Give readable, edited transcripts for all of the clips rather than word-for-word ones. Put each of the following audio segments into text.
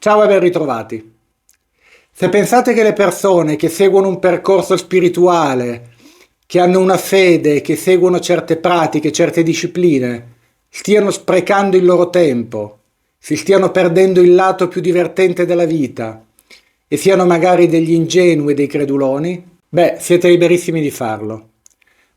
Ciao e ben ritrovati. Se pensate che le persone che seguono un percorso spirituale, che hanno una fede, che seguono certe pratiche, certe discipline, stiano sprecando il loro tempo, si stiano perdendo il lato più divertente della vita e siano magari degli ingenui e dei creduloni, siete liberissimi di farlo.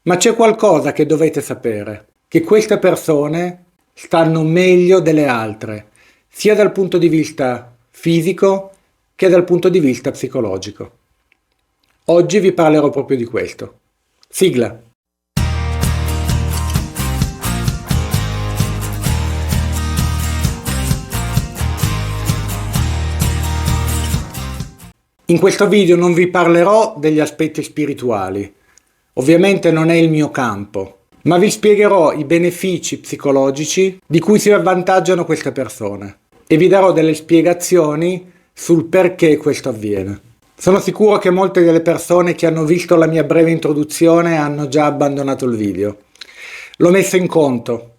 Ma c'è qualcosa che dovete sapere, che queste persone stanno meglio delle altre, sia dal punto di vista fisico che dal punto di vista psicologico. Oggi vi parlerò proprio di questo. Sigla. In questo video non vi parlerò degli aspetti spirituali, ovviamente non è il mio campo, ma vi spiegherò i benefici psicologici di cui si avvantaggiano queste persone e vi darò delle spiegazioni sul perché questo avviene. Sono sicuro che molte delle persone che hanno visto la mia breve introduzione hanno già abbandonato il video. L'ho messo in conto.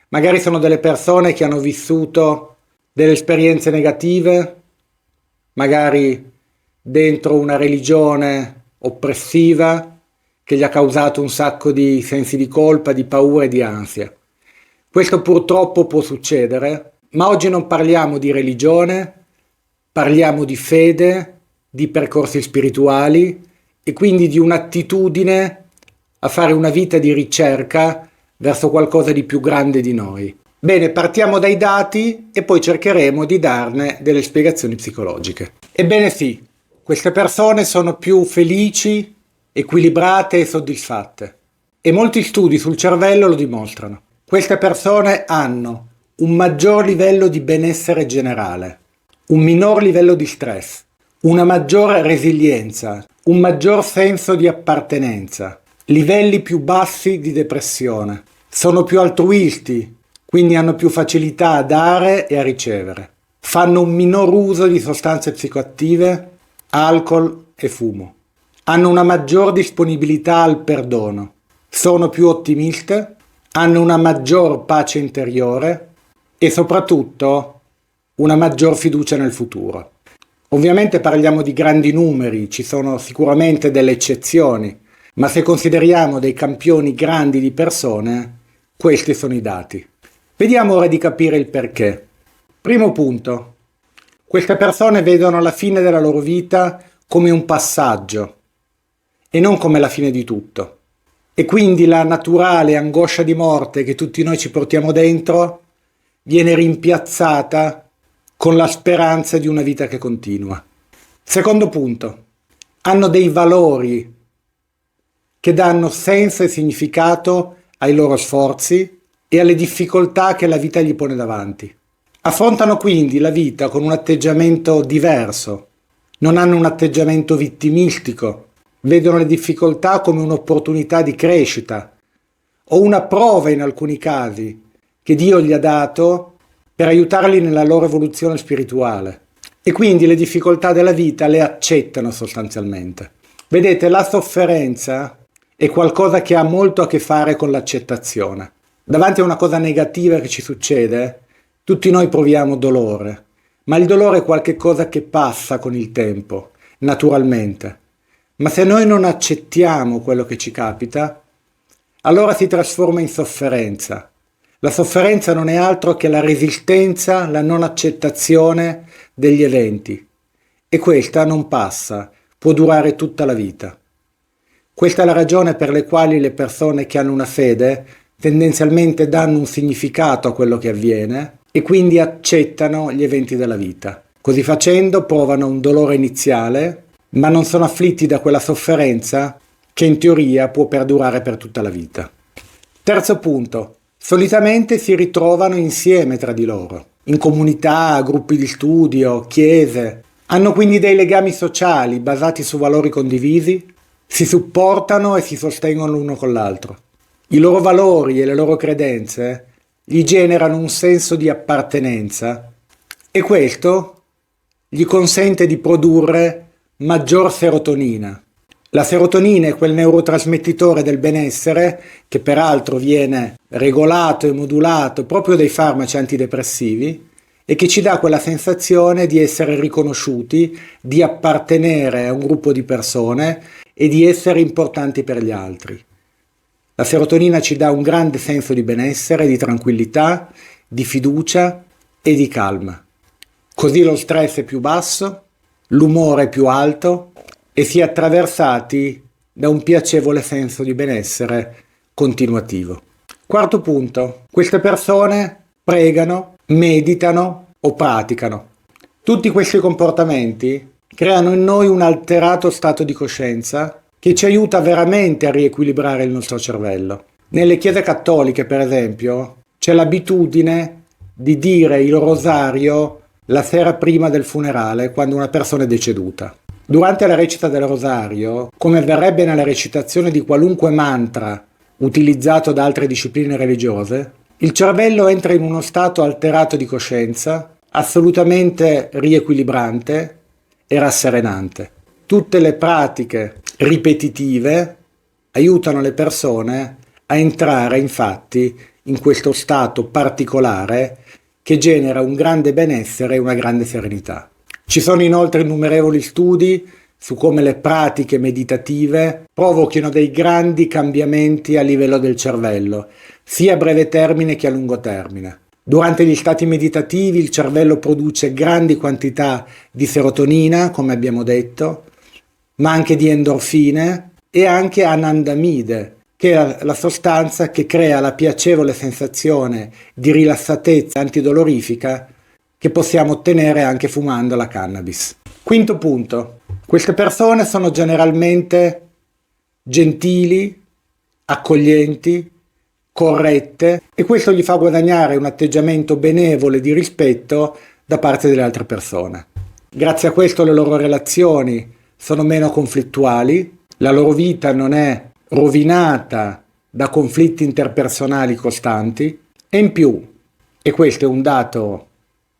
Magari sono delle persone che hanno vissuto delle esperienze negative, magari dentro una religione oppressiva che gli ha causato un sacco di sensi di colpa, di paura e di ansia. Questo purtroppo può succedere, ma oggi non parliamo di religione, parliamo di fede, di percorsi spirituali e quindi di un'attitudine a fare una vita di ricerca verso qualcosa di più grande di noi. Bene, partiamo dai dati e poi cercheremo di darne delle spiegazioni psicologiche. Ebbene sì, queste persone sono più felici, equilibrate e soddisfatte. E molti studi sul cervello lo dimostrano. Queste persone hanno un maggior livello di benessere generale, un minor livello di stress, una maggior resilienza, un maggior senso di appartenenza, livelli più bassi di depressione, sono più altruisti, quindi hanno più facilità a dare e a ricevere, fanno un minor uso di sostanze psicoattive, alcol e fumo, hanno una maggior disponibilità al perdono, sono più ottimiste, hanno una maggior pace interiore e soprattutto una maggior fiducia nel futuro. Ovviamente parliamo di grandi numeri, ci sono sicuramente delle eccezioni, ma se consideriamo dei campioni grandi di persone, questi sono i dati. Vediamo ora di capire il perché. Primo punto. Queste persone vedono la fine della loro vita come un passaggio e non come la fine di tutto. E quindi la naturale angoscia di morte che tutti noi ci portiamo dentro viene rimpiazzata con la speranza di una vita che continua. Secondo punto. Hanno dei valori che danno senso e significato ai loro sforzi e alle difficoltà che la vita gli pone davanti. Affrontano quindi la vita con un atteggiamento diverso, non hanno un atteggiamento vittimistico, vedono le difficoltà come un'opportunità di crescita o una prova in alcuni casi che Dio gli ha dato per aiutarli nella loro evoluzione spirituale e quindi le difficoltà della vita le accettano sostanzialmente. Vedete, la sofferenza è qualcosa che ha molto a che fare con l'accettazione. Davanti a una cosa negativa che ci succede, tutti noi proviamo dolore, ma il dolore è qualcosa che passa con il tempo, naturalmente. Ma se noi non accettiamo quello che ci capita, allora si trasforma in sofferenza. La sofferenza non è altro che la resistenza, la non accettazione degli eventi. E questa non passa, può durare tutta la vita. Questa è la ragione per le quali le persone che hanno una fede tendenzialmente danno un significato a quello che avviene e quindi accettano gli eventi della vita. Così facendo provano un dolore iniziale, ma non sono afflitti da quella sofferenza che in teoria può perdurare per tutta la vita. Terzo punto. Solitamente si ritrovano insieme tra di loro, in comunità, gruppi di studio, chiese. Hanno quindi dei legami sociali basati su valori condivisi, si supportano e si sostengono l'uno con l'altro. I loro valori e le loro credenze gli generano un senso di appartenenza e questo gli consente di produrre maggior serotonina. La serotonina è quel neurotrasmettitore del benessere che peraltro viene regolato e modulato proprio dai farmaci antidepressivi e che ci dà quella sensazione di essere riconosciuti, di appartenere a un gruppo di persone e di essere importanti per gli altri. La serotonina ci dà un grande senso di benessere, di tranquillità, di fiducia e di calma. Così lo stress è più basso, l'umore è più alto e si è attraversati da un piacevole senso di benessere continuativo. Quarto punto, queste persone pregano, meditano o praticano. Tutti questi comportamenti creano in noi un alterato stato di coscienza che ci aiuta veramente a riequilibrare il nostro cervello. Nelle chiese cattoliche, per esempio, c'è l'abitudine di dire il rosario la sera prima del funerale, quando una persona è deceduta. Durante la recita del rosario, come avverrebbe nella recitazione di qualunque mantra utilizzato da altre discipline religiose, il cervello entra in uno stato alterato di coscienza, assolutamente riequilibrante e rasserenante. Tutte le pratiche ripetitive aiutano le persone a entrare infatti in questo stato particolare che genera un grande benessere e una grande serenità. Ci sono inoltre innumerevoli studi su come le pratiche meditative provochino dei grandi cambiamenti a livello del cervello, sia a breve termine che a lungo termine. Durante gli stati meditativi il cervello produce grandi quantità di serotonina, come abbiamo detto, ma anche di endorfine e anche anandamide, che è la sostanza che crea la piacevole sensazione di rilassatezza antidolorifica che possiamo ottenere anche fumando la cannabis. Quinto punto, queste persone sono generalmente gentili, accoglienti, corrette e questo gli fa guadagnare un atteggiamento benevole di rispetto da parte delle altre persone. Grazie a questo le loro relazioni sono meno conflittuali, la loro vita non è rovinata da conflitti interpersonali costanti e in più, e questo è un dato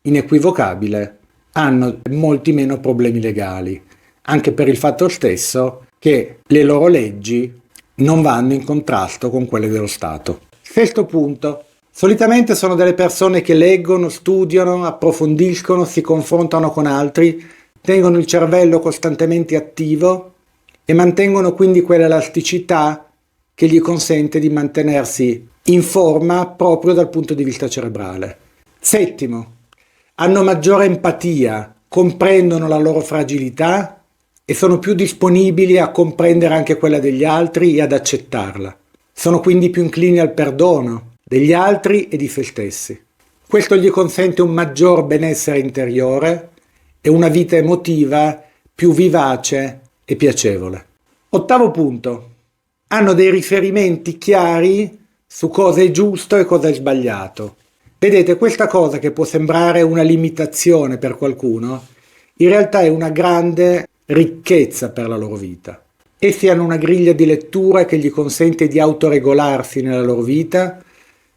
inequivocabile, hanno molti meno problemi legali, anche per il fatto stesso che le loro leggi non vanno in contrasto con quelle dello Stato. Sesto punto, solitamente sono delle persone che leggono, studiano, approfondiscono, si confrontano con altri, tengono il cervello costantemente attivo e mantengono quindi quell'elasticità che gli consente di mantenersi in forma proprio dal punto di vista cerebrale. Settimo, hanno maggiore empatia, comprendono la loro fragilità e sono più disponibili a comprendere anche quella degli altri e ad accettarla. Sono quindi più inclini al perdono degli altri e di se stessi. Questo gli consente un maggior benessere interiore e una vita emotiva più vivace e piacevole. Ottavo punto. Hanno dei riferimenti chiari su cosa è giusto e cosa è sbagliato. Vedete, questa cosa che può sembrare una limitazione per qualcuno, in realtà è una grande ricchezza per la loro vita. Essi hanno una griglia di lettura che gli consente di autoregolarsi nella loro vita,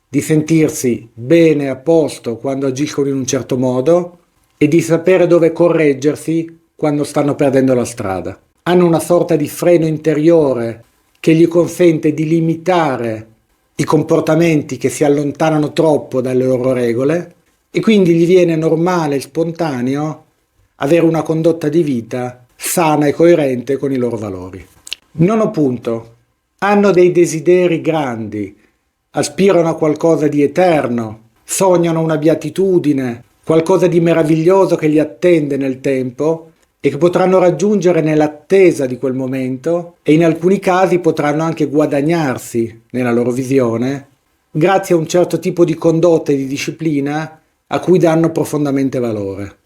di sentirsi bene a posto quando agiscono in un certo modo e di sapere dove correggersi quando stanno perdendo la strada. Hanno una sorta di freno interiore che gli consente di limitare i comportamenti che si allontanano troppo dalle loro regole e quindi gli viene normale e spontaneo avere una condotta di vita sana e coerente con i loro valori. Nono punto. Hanno dei desideri grandi, aspirano a qualcosa di eterno, sognano una beatitudine, qualcosa di meraviglioso che li attende nel tempo e che potranno raggiungere nell'attesa di quel momento e in alcuni casi potranno anche guadagnarsi nella loro visione grazie a un certo tipo di condotta e di disciplina a cui danno profondamente valore.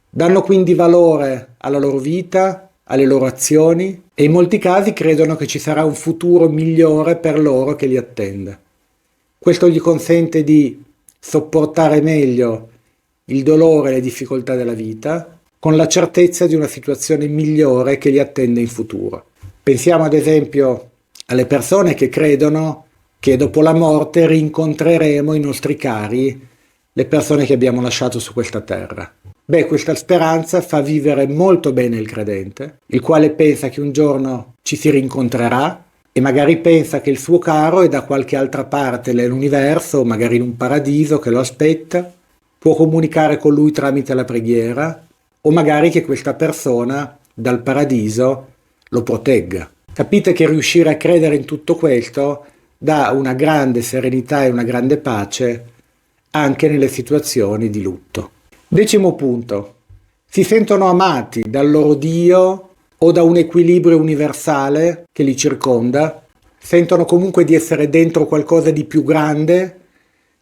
Danno quindi valore alla loro vita, alle loro azioni e in molti casi credono che ci sarà un futuro migliore per loro che li attende. Questo gli consente di sopportare meglio il dolore e le difficoltà della vita con la certezza di una situazione migliore che li attende in futuro. Pensiamo ad esempio alle persone che credono che dopo la morte rincontreremo i nostri cari, le persone che abbiamo lasciato su questa terra. Questa speranza fa vivere molto bene il credente, il quale pensa che un giorno ci si rincontrerà e magari pensa che il suo caro è da qualche altra parte nell'universo, magari in un paradiso che lo aspetta, può comunicare con lui tramite la preghiera, o magari che questa persona dal paradiso lo protegga. Capite che riuscire a credere in tutto questo dà una grande serenità e una grande pace anche nelle situazioni di lutto. 10° punto. Si sentono amati dal loro Dio o da un equilibrio universale che li circonda, sentono comunque di essere dentro qualcosa di più grande,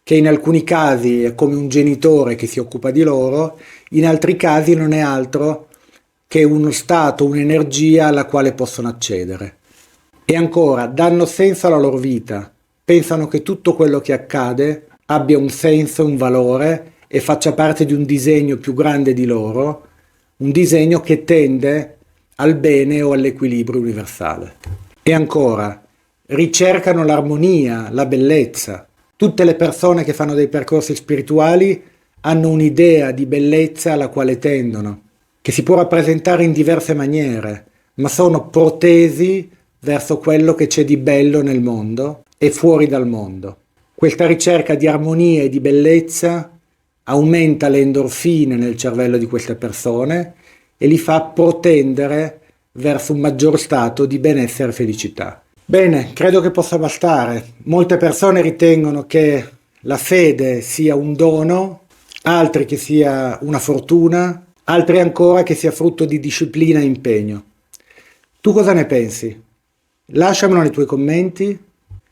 che in alcuni casi è come un genitore che si occupa di loro, in altri casi non è altro che uno stato, un'energia alla quale possono accedere. E ancora, danno senso alla loro vita, pensano che tutto quello che accade abbia un senso, un valore e faccia parte di un disegno più grande di loro, un disegno che tende al bene o all'equilibrio universale. E ancora, ricercano l'armonia, la bellezza. Tutte le persone che fanno dei percorsi spirituali hanno un'idea di bellezza alla quale tendono, che si può rappresentare in diverse maniere, ma sono protesi verso quello che c'è di bello nel mondo e fuori dal mondo. Questa ricerca di armonia e di bellezza aumenta le endorfine nel cervello di queste persone e li fa protendere verso un maggior stato di benessere e felicità. Bene, credo che possa bastare. Molte persone ritengono che la fede sia un dono, altri che sia una fortuna, altri ancora che sia frutto di disciplina e impegno. Tu cosa ne pensi? Lasciamelo nei tuoi commenti,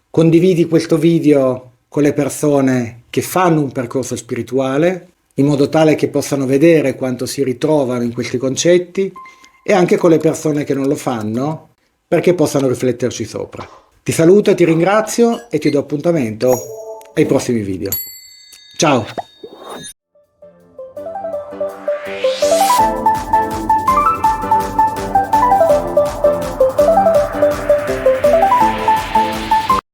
condividi questo video con le persone che fanno un percorso spirituale, in modo tale che possano vedere quanto si ritrovano in questi concetti, e anche con le persone che non lo fanno, perché possano rifletterci sopra. Ti saluto, ti ringrazio e ti do appuntamento ai prossimi video. Ciao!